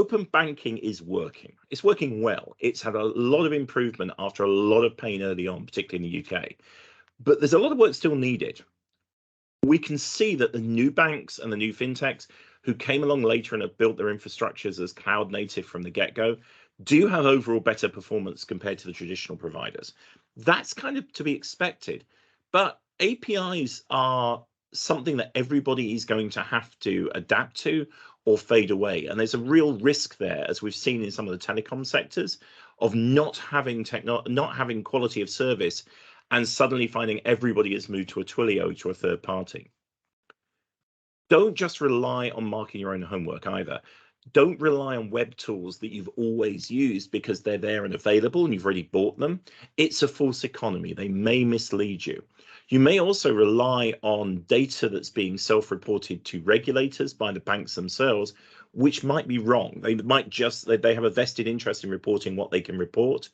open banking is working. It's working well. It's had a lot of improvement after a lot of pain early on, particularly in the UK. But there's a lot of work still needed. We can see that the new banks and the new fintechs who came along later and have built their infrastructures as cloud native from the get-go do have overall better performance compared to the traditional providers. That's kind of to be expected. But APIs are something that everybody is going to have to adapt to or fade away. And there's a real risk there, as we've seen in some of the telecom sectors, of not having quality of service and suddenly finding everybody has moved to a Twilio, to a third party. Don't just rely on marking your own homework either. Don't rely on web tools that you've always used because they're there and available and you've already bought them. It's a false economy. They may mislead you. You may also rely on data that's being self-reported to regulators by the banks themselves, which might be wrong. They might just, they have a vested interest in reporting what they can report.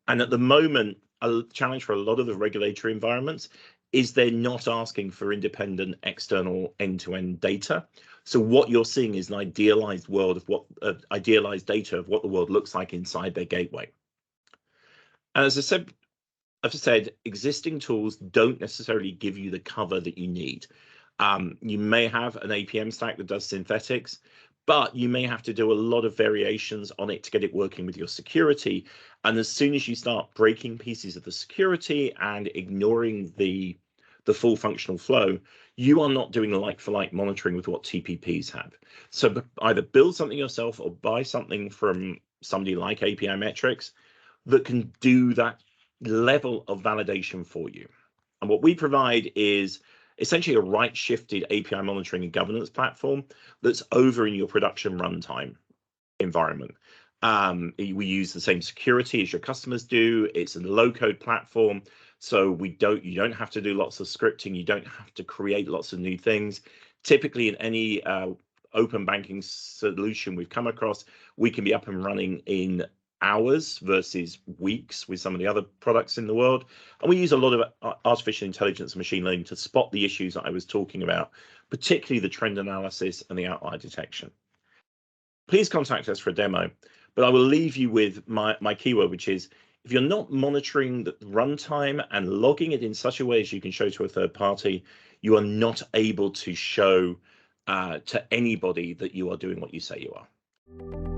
And at the moment, a challenge for a lot of the regulatory environments is they're not asking for independent external end-to-end data. So what you're seeing is an idealized world of what idealized data of what the world looks like inside their gateway. And as I said, existing tools don't necessarily give you the cover that you need. You may have an APM stack that does synthetics, but you may have to do a lot of variations on it to get it working with your security. And as soon as you start breaking pieces of the security and ignoring the full functional flow, you are not doing like-for-like monitoring with what TPPs have. So either build something yourself or buy something from somebody like API Metrics that can do that level of validation for you. And what we provide is essentially a right-shifted API monitoring and governance platform that's over in your production runtime environment. We use the same security as your customers do. It's a low-code platform, so you don't have to do lots of scripting. You don't have to create lots of new things. Typically, in any open banking solution we've come across, we can be up and running in hours versus weeks with some of the other products in the world. And we use a lot of artificial intelligence and machine learning to spot the issues that I was talking about, particularly the trend analysis and the outlier detection. Please contact us for a demo, but I will leave you with my keyword, which is if you're not monitoring the runtime and logging it in such a way as you can show to a third party, you are not able to show to anybody that you are doing what you say you are.